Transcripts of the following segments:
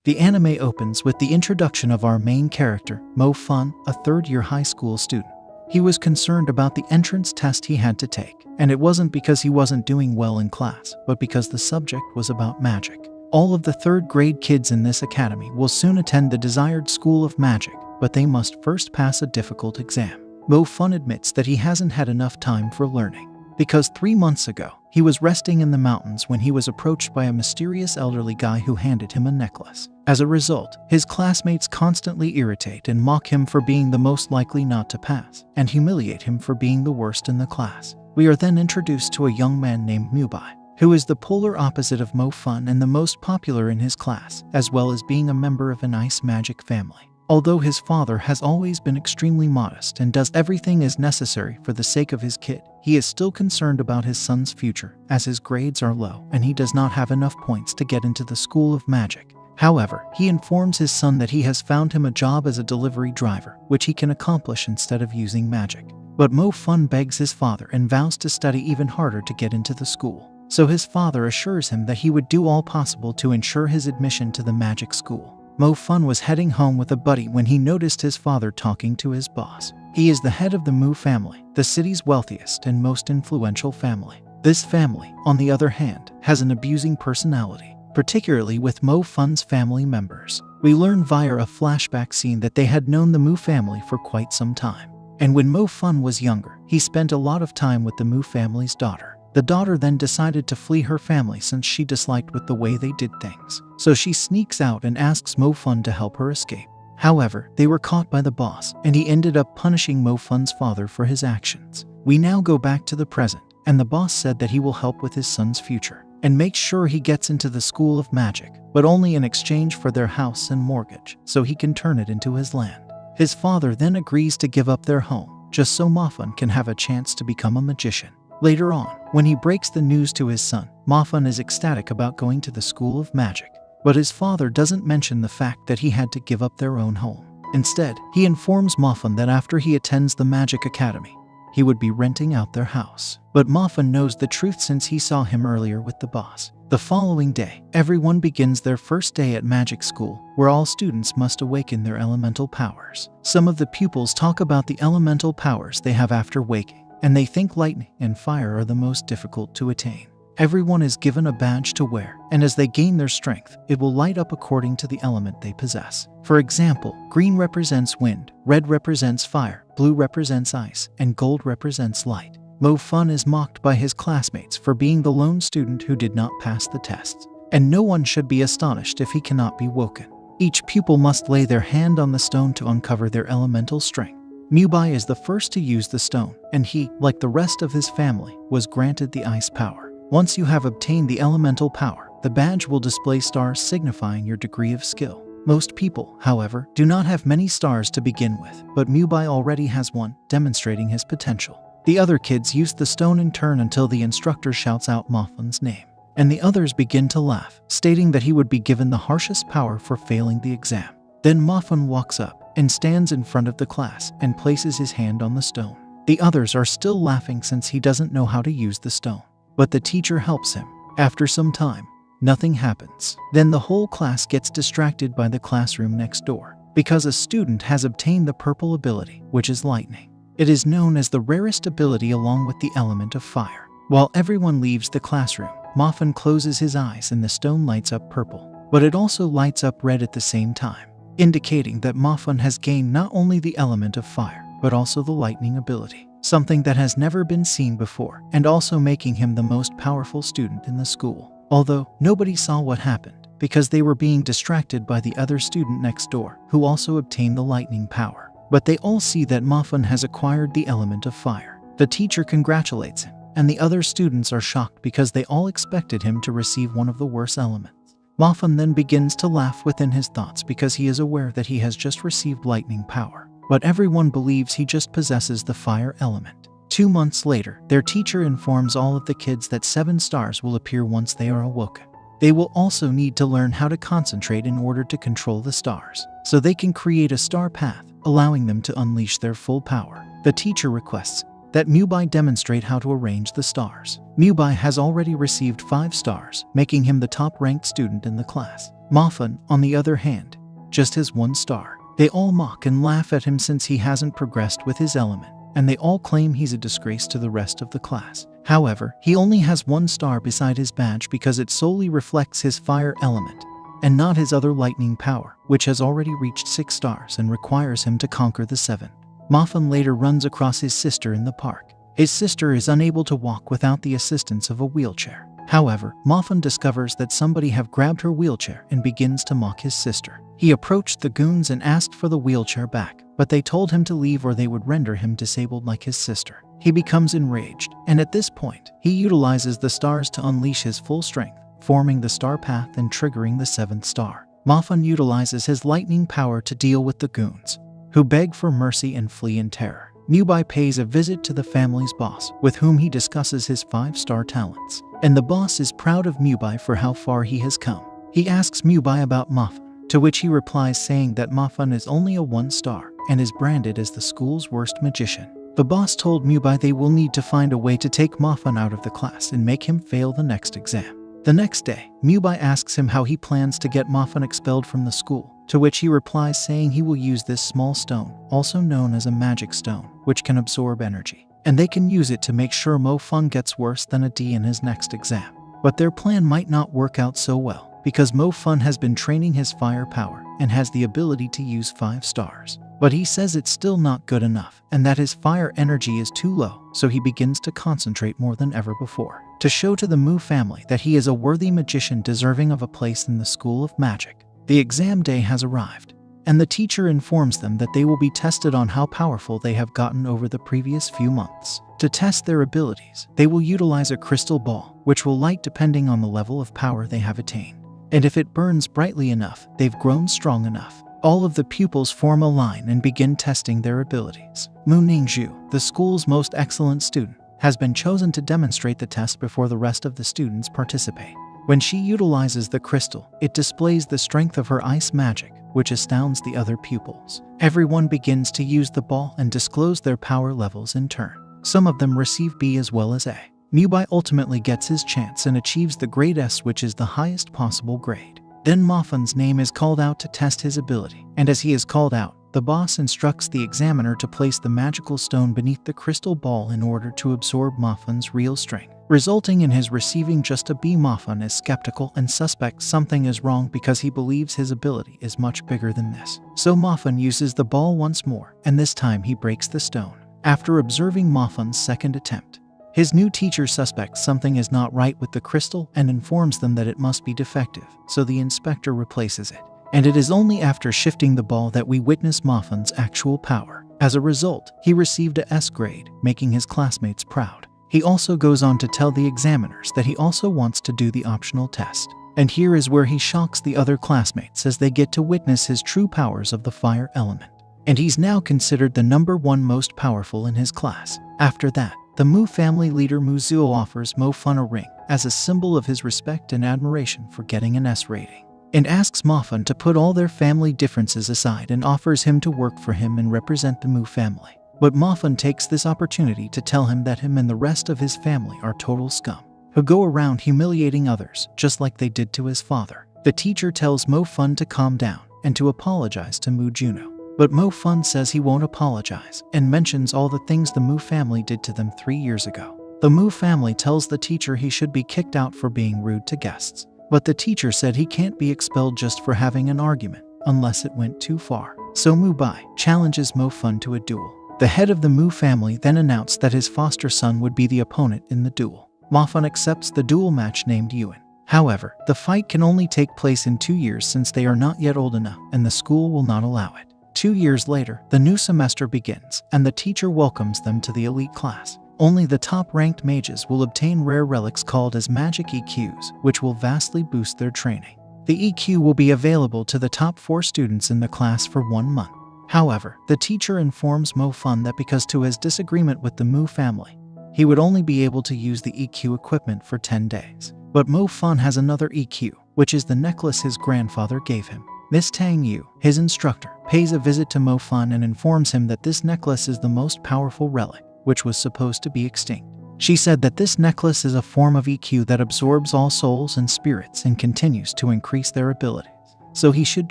The anime opens with the introduction of our main character, Mo Fun, a third-year high school student. He was concerned about the entrance test he had to take, and it wasn't because he wasn't doing well in class, but because the subject was about magic. All of the third-grade kids in this academy will soon attend the desired school of magic, but they must first pass a difficult exam. Mo Fun admits that he hasn't had enough time for learning, because 3 months ago, he was resting in the mountains when he was approached by a mysterious elderly guy who handed him a necklace. As a result, his classmates constantly irritate and mock him for being the most likely not to pass, and humiliate him for being the worst in the class. We are then introduced to a young man named Mubai, who is the polar opposite of Mo Fun and the most popular in his class, as well as being a member of an ice magic family. Although his father has always been extremely modest and does everything as necessary for the sake of his kid, he is still concerned about his son's future, as his grades are low and he does not have enough points to get into the school of magic. However, he informs his son that he has found him a job as a delivery driver, which he can accomplish instead of using magic. But Mo Fun begs his father and vows to study even harder to get into the school. So his father assures him that he would do all possible to ensure his admission to the magic school. Mo Fun was heading home with a buddy when he noticed his father talking to his boss. He is the head of the Mu family, the city's wealthiest and most influential family. This family, on the other hand, has an abusing personality, particularly with Mo Fun's family members. We learn via a flashback scene that they had known the Mu family for quite some time. And when Mo Fun was younger, he spent a lot of time with the Mu family's daughter. The daughter then decided to flee her family since she disliked with the way they did things. So she sneaks out and asks Mo Fun to help her escape. However, they were caught by the boss, and he ended up punishing Mo Fun's father for his actions. We now go back to the present, and the boss said that he will help with his son's future, and make sure he gets into the school of magic, but only in exchange for their house and mortgage, so he can turn it into his land. His father then agrees to give up their home, just so Mo Fun can have a chance to become a magician. Later on, when he breaks the news to his son, Mo Fun is ecstatic about going to the school of magic. But his father doesn't mention the fact that he had to give up their own home. Instead, he informs Mo Fun that after he attends the magic academy, he would be renting out their house. But Mo Fun knows the truth since he saw him earlier with the boss. The following day, everyone begins their first day at magic school, where all students must awaken their elemental powers. Some of the pupils talk about the elemental powers they have after waking, and they think lightning and fire are the most difficult to attain. Everyone is given a badge to wear, and as they gain their strength, it will light up according to the element they possess. For example, green represents wind, red represents fire, blue represents ice, and gold represents light. Mo Fun is mocked by his classmates for being the lone student who did not pass the tests, and no one should be astonished if he cannot be woken. Each pupil must lay their hand on the stone to uncover their elemental strength. Mubai is the first to use the stone, and he, like the rest of his family, was granted the ice power. Once you have obtained the elemental power, the badge will display stars signifying your degree of skill. Most people, however, do not have many stars to begin with, but Mubai already has one, demonstrating his potential. The other kids use the stone in turn until the instructor shouts out Mo Fun's name, and the others begin to laugh, stating that he would be given the harshest power for failing the exam. Then Mo Fun walks up and stands in front of the class and places his hand on the stone. The others are still laughing since he doesn't know how to use the stone. But the teacher helps him. After some time, nothing happens. Then the whole class gets distracted by the classroom next door, because a student has obtained the purple ability, which is lightning. It is known as the rarest ability along with the element of fire. While everyone leaves the classroom, Mo Fun closes his eyes and the stone lights up purple, but it also lights up red at the same time, indicating that Mo Fun has gained not only the element of fire, but also the lightning ability, something that has never been seen before, and also making him the most powerful student in the school. Although, nobody saw what happened, because they were being distracted by the other student next door, who also obtained the lightning power. But they all see that Mo Fun has acquired the element of fire. The teacher congratulates him, and the other students are shocked because they all expected him to receive one of the worst elements. Mo Fun then begins to laugh within his thoughts because he is aware that he has just received lightning power. But everyone believes he just possesses the fire element. 2 months later, their teacher informs all of the kids that 7 stars will appear once they are awoken. They will also need to learn how to concentrate in order to control the stars, so they can create a star path, allowing them to unleash their full power. The teacher requests, that Mubai demonstrate how to arrange the stars. Mubai has already received 5 stars, making him the top-ranked student in the class. Mafan, on the other hand, just has 1 star. They all mock and laugh at him since he hasn't progressed with his element, and they all claim he's a disgrace to the rest of the class. However, he only has 1 star beside his badge because it solely reflects his fire element, and not his other lightning power, which has already reached 6 stars and requires him to conquer the 7th. Mafan later runs across his sister in the park. His sister is unable to walk without the assistance of a wheelchair. However, Mafan discovers that somebody have grabbed her wheelchair and begins to mock his sister. He approached the goons and asked for the wheelchair back, but they told him to leave or they would render him disabled like his sister. He becomes enraged, and at this point, he utilizes the stars to unleash his full strength, forming the star path and triggering the 7th star. Mafan utilizes his lightning power to deal with the goons, who beg for mercy and flee in terror. Mubai pays a visit to the family's boss, with whom he discusses his 5-star talents, and the boss is proud of Mubai for how far he has come. He asks Mubai about Mafan, to which he replies saying that Mafan is only a 1 star and is branded as the school's worst magician. The boss told Mubai they will need to find a way to take Mafan out of the class and make him fail the next exam. The next day, Mubai asks him how he plans to get Mafan expelled from the school, to which he replies saying he will use this small stone, also known as a magic stone, which can absorb energy, and they can use it to make sure Mofun gets worse than a D in his next exam. But their plan might not work out so well, because Mofun has been training his fire power and has the ability to use 5 stars. But he says it's still not good enough, and that his fire energy is too low, so he begins to concentrate more than ever before, to show to the Mu family that he is a worthy magician deserving of a place in the School of Magic. The exam day has arrived, and the teacher informs them that they will be tested on how powerful they have gotten over the previous few months. To test their abilities, they will utilize a crystal ball, which will light depending on the level of power they have attained. And if it burns brightly enough, they've grown strong enough. All of the pupils form a line and begin testing their abilities. Mu Ningzhu, the school's most excellent student, has been chosen to demonstrate the test before the rest of the students participate. When she utilizes the crystal, it displays the strength of her ice magic, which astounds the other pupils. Everyone begins to use the ball and disclose their power levels in turn. Some of them receive B as well as A. Mubai ultimately gets his chance and achieves the grade S, which is the highest possible grade. Then Mafan's name is called out to test his ability, and as he is called out, the boss instructs the examiner to place the magical stone beneath the crystal ball in order to absorb Mafan's real strength, resulting in his receiving just a B. Mafan is skeptical and suspects something is wrong because he believes his ability is much bigger than this. So Mafan uses the ball once more, and this time he breaks the stone. After observing Mafan's second attempt, his new teacher suspects something is not right with the crystal and informs them that it must be defective, so the inspector replaces it. And it is only after shifting the ball that we witness Mafan's actual power. As a result, he received a S grade, making his classmates proud. He also goes on to tell the examiners that he also wants to do the optional test. And here is where he shocks the other classmates as they get to witness his true powers of the fire element. And he's now considered the #1 most powerful in his class. After that, the Mu family leader Muzuo offers Mofun a ring as a symbol of his respect and admiration for getting an S rating, and asks Mofun to put all their family differences aside and offers him to work for him and represent the Mu family. But Mofun takes this opportunity to tell him that him and the rest of his family are total scum, who go around humiliating others just like they did to his father. The teacher tells Mofun to calm down and to apologize to Mu Juno. But Mofun says he won't apologize and mentions all the things the Mu family did to them 3 years ago. The Mu family tells the teacher he should be kicked out for being rude to guests. But the teacher said he can't be expelled just for having an argument unless it went too far. So Mubai challenges Mofun to a duel. The head of the Mu family then announced that his foster son would be the opponent in the duel. Mofun accepts the duel match named Yuan. However, the fight can only take place in 2 years since they are not yet old enough and the school will not allow it. 2 years later, the new semester begins, and the teacher welcomes them to the elite class. Only the top-ranked mages will obtain rare relics called as magic EQs, which will vastly boost their training. The EQ will be available to the top 4 students in the class for 1 month. However, the teacher informs Mofun that because to his disagreement with the Mu family, he would only be able to use the EQ equipment for 10 days. But Mofun has another EQ, which is the necklace his grandfather gave him. Miss Tang Yu, his instructor, pays a visit to Mofun and informs him that this necklace is the most powerful relic, which was supposed to be extinct. She said that this necklace is a form of EQ that absorbs all souls and spirits and continues to increase their abilities, so he should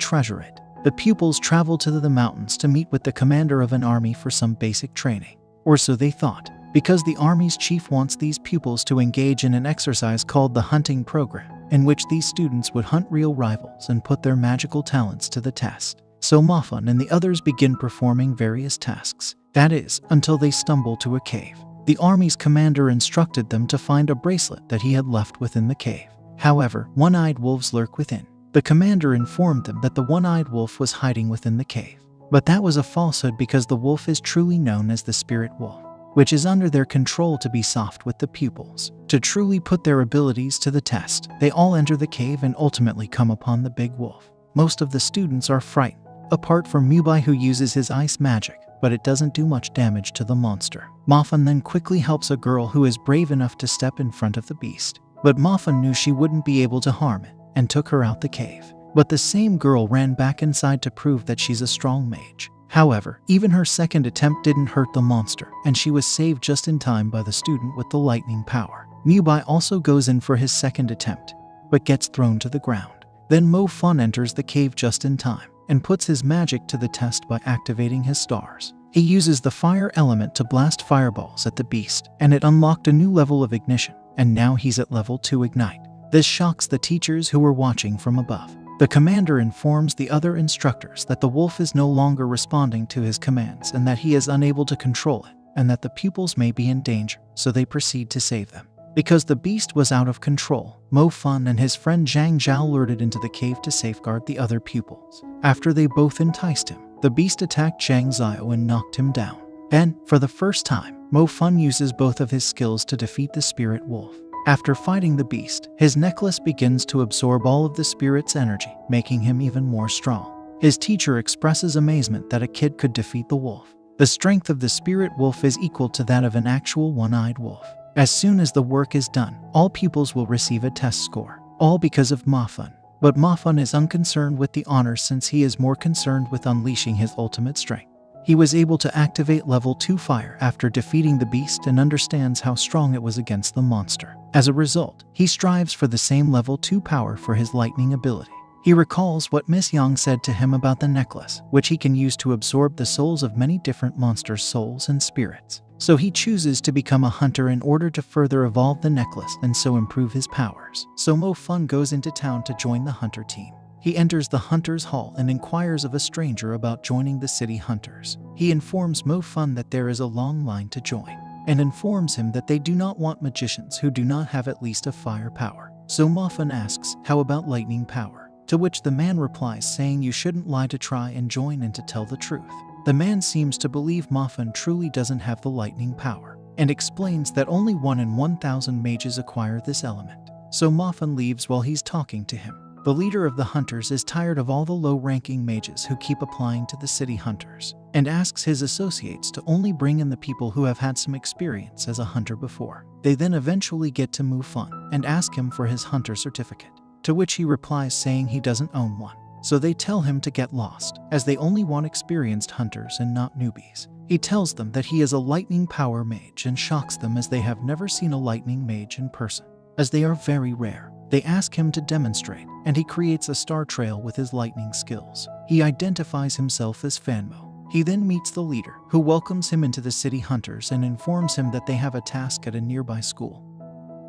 treasure it. The pupils traveled to the mountains to meet with the commander of an army for some basic training, or so they thought, because the army's chief wants these pupils to engage in an exercise called the hunting program, in which these students would hunt real rivals and put their magical talents to the test. So Mafan and the others begin performing various tasks, that is, until they stumble to a cave. The army's commander instructed them to find a bracelet that he had left within the cave. However, one-eyed wolves lurk within. The commander informed them that the one-eyed wolf was hiding within the cave. But that was a falsehood because the wolf is truly known as the spirit wolf, which is under their control to be soft with the pupils. To truly put their abilities to the test, they all enter the cave and ultimately come upon the big wolf. Most of the students are frightened, apart from Mubai who uses his ice magic, but it doesn't do much damage to the monster. Mafan then quickly helps a girl who is brave enough to step in front of the beast. But Mafan knew she wouldn't be able to harm it, and took her out the cave. But the same girl ran back inside to prove that she's a strong mage. However, even her second attempt didn't hurt the monster, and she was saved just in time by the student with the lightning power. Mubai also goes in for his second attempt, but gets thrown to the ground. Then Mo Fun enters the cave just in time, and puts his magic to the test by activating his stars. He uses the fire element to blast fireballs at the beast, and it unlocked a new level of ignition, and now he's at level 2 ignite. This shocks the teachers who were watching from above. The commander informs the other instructors that the wolf is no longer responding to his commands and that he is unable to control it, and that the pupils may be in danger, so they proceed to save them. Because the beast was out of control, Mo Fun and his friend Zhang Zhao lured into the cave to safeguard the other pupils. After they both enticed him, the beast attacked Zhang Zhao and knocked him down. Then, for the first time, Mo Fun uses both of his skills to defeat the spirit wolf. After fighting the beast, his necklace begins to absorb all of the spirit's energy, making him even more strong. His teacher expresses amazement that a kid could defeat the wolf. The strength of the spirit wolf is equal to that of an actual one-eyed wolf. As soon as the work is done, all pupils will receive a test score, all because of Mafan. But Mafan is unconcerned with the honors since he is more concerned with unleashing his ultimate strength. He was able to activate level 2 fire after defeating the beast and understands how strong it was against the monster. As a result, he strives for the same level 2 power for his lightning ability. He recalls what Miss Yang said to him about the necklace, which he can use to absorb the souls of many different monsters' souls and spirits. So he chooses to become a hunter in order to further evolve the necklace and so improve his powers. So Mo Fun goes into town to join the hunter team. He enters the Hunter's Hall and inquires of a stranger about joining the city hunters. He informs Mo Fun that there is a long line to join, and informs him that they do not want magicians who do not have at least a fire power. So Mo Fun asks, how about lightning power? To which the man replies saying you shouldn't lie to try and join and to tell the truth. The man seems to believe Mo Fun truly doesn't have the lightning power, and explains that only 1 in 1,000 mages acquire this element. So Mo Fun leaves while he's talking to him. The leader of the hunters is tired of all the low-ranking mages who keep applying to the city hunters, and asks his associates to only bring in the people who have had some experience as a hunter before. They then eventually get to Mo Fun and ask him for his hunter certificate, to which he replies saying he doesn't own one. So they tell him to get lost, as they only want experienced hunters and not newbies. He tells them that he is a lightning power mage and shocks them as they have never seen a lightning mage in person, as they are very rare. They ask him to demonstrate, and he creates a star trail with his lightning skills. He identifies himself as Fanmo. He then meets the leader, who welcomes him into the city hunters and informs him that they have a task at a nearby school,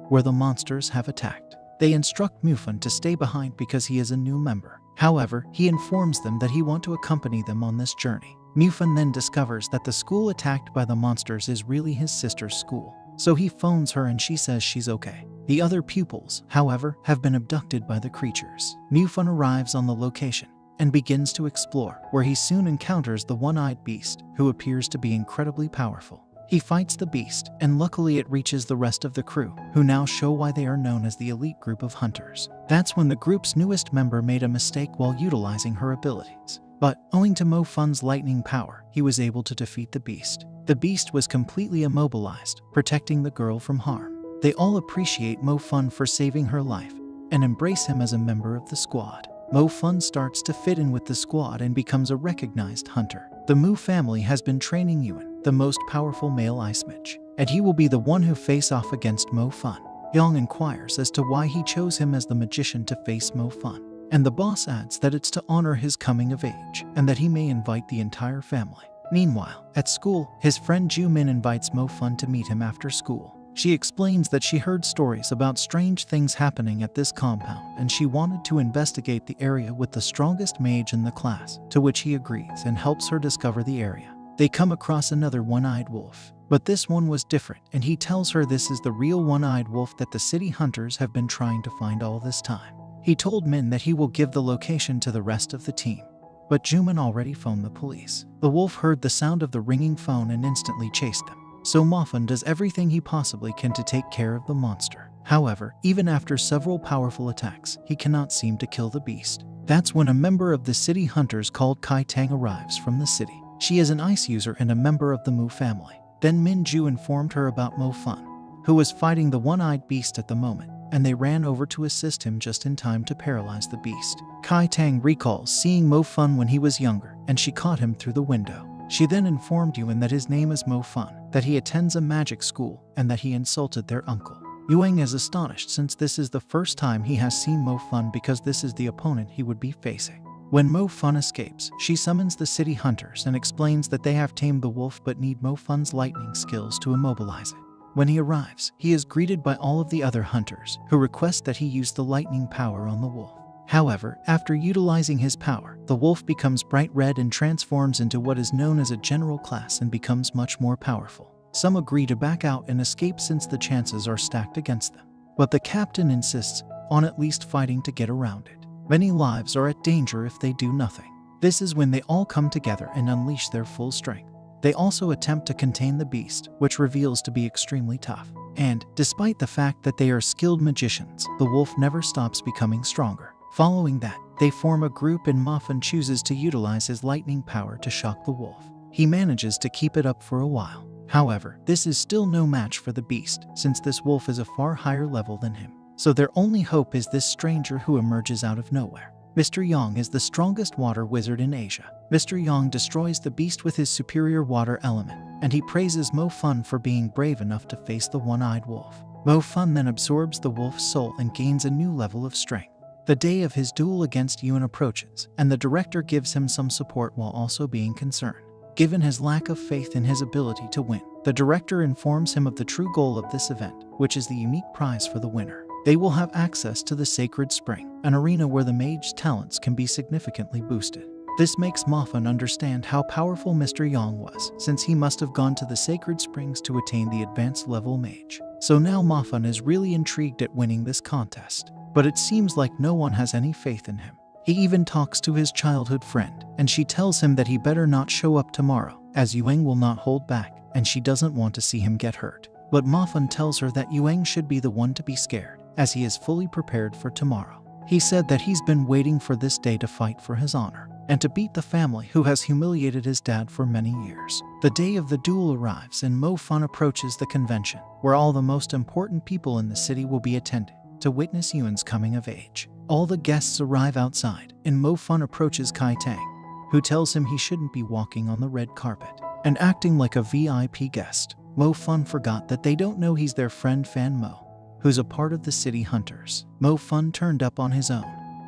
where the monsters have attacked. They instruct Mufan to stay behind because he is a new member. However, he informs them that he wants to accompany them on this journey. Mufan then discovers that the school attacked by the monsters is really his sister's school. So he phones her and she says she's okay. The other pupils, however, have been abducted by the creatures. Mufan arrives on the location and begins to explore, where he soon encounters the one-eyed beast, who appears to be incredibly powerful. He fights the beast, and luckily it reaches the rest of the crew, who now show why they are known as the elite group of hunters. That's when the group's newest member made a mistake while utilizing her abilities. But, owing to Mo Fun's lightning power, he was able to defeat the beast. The beast was completely immobilized, protecting the girl from harm. They all appreciate Mo Fun for saving her life, and embrace him as a member of the squad. Mo Fun starts to fit in with the squad and becomes a recognized hunter. The Mu family has been training Yuan, the most powerful male ice mage, and he will be the one who face off against Mo Fun. Yong inquires as to why he chose him as the magician to face Mo Fun, and the boss adds that it's to honor his coming of age and that he may invite the entire family. Meanwhile, at school, his friend Ju Min invites Mo Fun to meet him after school. She explains that she heard stories about strange things happening at this compound and she wanted to investigate the area with the strongest mage in the class, to which he agrees and helps her discover the area. They come across another one-eyed wolf, but this one was different, and he tells her this is the real one-eyed wolf that the city hunters have been trying to find all this time. He told Min that he will give the location to the rest of the team, but Jumin already phoned the police. The wolf heard the sound of the ringing phone and instantly chased them. So Mofun does everything he possibly can to take care of the monster. However, even after several powerful attacks, he cannot seem to kill the beast. That's when a member of the city hunters called Kai Tang arrives from the city. She is an ice user and a member of the Mu family. Then Min Ju informed her about Mo Fun, who was fighting the one-eyed beast at the moment, and they ran over to assist him just in time to paralyze the beast. Kai Tang recalls seeing Mo Fun when he was younger, and she caught him through the window. She then informed Yuan that his name is Mo Fun, that he attends a magic school, and that he insulted their uncle. Yuang is astonished since this is the first time he has seen Mo Fun because this is the opponent he would be facing. When Mo Fun escapes, she summons the city hunters and explains that they have tamed the wolf but need Mo Fun's lightning skills to immobilize it. When he arrives, he is greeted by all of the other hunters, who request that he use the lightning power on the wolf. However, after utilizing his power, the wolf becomes bright red and transforms into what is known as a general class and becomes much more powerful. Some agree to back out and escape since the chances are stacked against them, but the captain insists on at least fighting to get around it. Many lives are at danger if they do nothing. This is when they all come together and unleash their full strength. They also attempt to contain the beast, which reveals to be extremely tough. And, despite the fact that they are skilled magicians, the wolf never stops becoming stronger. Following that, they form a group and Mofun chooses to utilize his lightning power to shock the wolf. He manages to keep it up for a while. However, this is still no match for the beast, since this wolf is a far higher level than him. So their only hope is this stranger who emerges out of nowhere. Mr. Yang is the strongest water wizard in Asia. Mr. Yang destroys the beast with his superior water element, and he praises Mo Fun for being brave enough to face the one-eyed wolf. Mo Fun then absorbs the wolf's soul and gains a new level of strength. The day of his duel against Yuan approaches, and the director gives him some support while also being concerned. Given his lack of faith in his ability to win, the director informs him of the true goal of this event, which is the unique prize for the winner. They will have access to the Sacred Spring, an arena where the mage's talents can be significantly boosted. This makes Mofun understand how powerful Mr. Yang was, since he must have gone to the Sacred Springs to attain the advanced level mage. So now Mofun is really intrigued at winning this contest. But it seems like no one has any faith in him. He even talks to his childhood friend, and she tells him that he better not show up tomorrow, as Yuang will not hold back, and she doesn't want to see him get hurt. But Mofun tells her that Yuang should be the one to be scared, as he is fully prepared for tomorrow. He said that he's been waiting for this day to fight for his honor, and to beat the family who has humiliated his dad for many years. The day of the duel arrives and Mo Fun approaches the convention, where all the most important people in the city will be attending to witness Yuan's coming of age. All the guests arrive outside, and Mo Fun approaches Kai Tang, who tells him he shouldn't be walking on the red carpet. And acting like a VIP guest, Mo Fun forgot that they don't know he's their friend Fan Mo, who's a part of the city hunters. Mo Fun turned up on his own,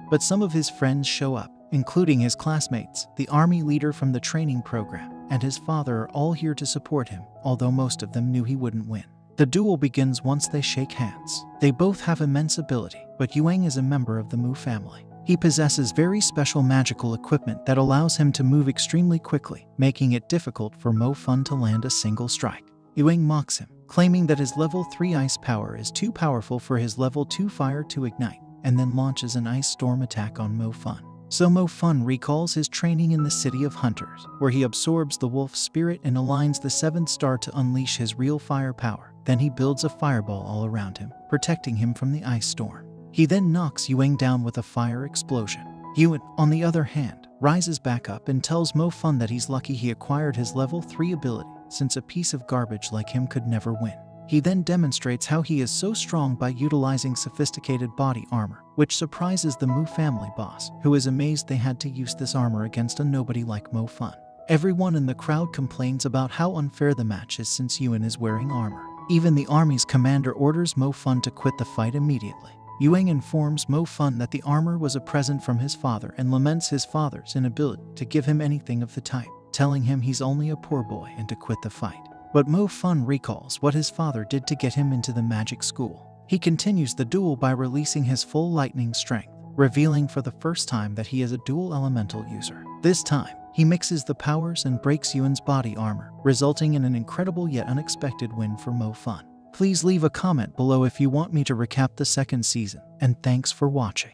but some of his friends show up, including his classmates, the army leader from the training program, and his father are all here to support him, although most of them knew he wouldn't win. The duel begins once they shake hands. They both have immense ability, but Yuang is a member of the Mu family. He possesses very special magical equipment that allows him to move extremely quickly, making it difficult for Mo Fun to land a single strike. Yuang mocks him, claiming that his level 3 ice power is too powerful for his level 2 fire to ignite, and then launches an ice storm attack on Mo Fun. So Mo Fun recalls his training in the City of Hunters, where he absorbs the wolf's spirit and aligns the 7th star to unleash his real fire power. Then he builds a fireball all around him, protecting him from the ice storm. He then knocks Yuang down with a fire explosion. Yuan, on the other hand, rises back up and tells Mo Fun that he's lucky he acquired his level 3 ability, since a piece of garbage like him could never win. He then demonstrates how he is so strong by utilizing sophisticated body armor, which surprises the Mu family boss, who is amazed they had to use this armor against a nobody like Mo Fun. Everyone in the crowd complains about how unfair the match is since Yuan is wearing armor. Even the army's commander orders Mo Fun to quit the fight immediately. Yuan informs Mo Fun that the armor was a present from his father and laments his father's inability to give him anything of the type, telling him he's only a poor boy and to quit the fight. But Mo Fun recalls what his father did to get him into the magic school. He continues the duel by releasing his full lightning strength, revealing for the first time that he is a dual elemental user. This time, he mixes the powers and breaks Yuan's body armor, resulting in an incredible yet unexpected win for Mo Fun. Please leave a comment below if you want me to recap the second season, and thanks for watching.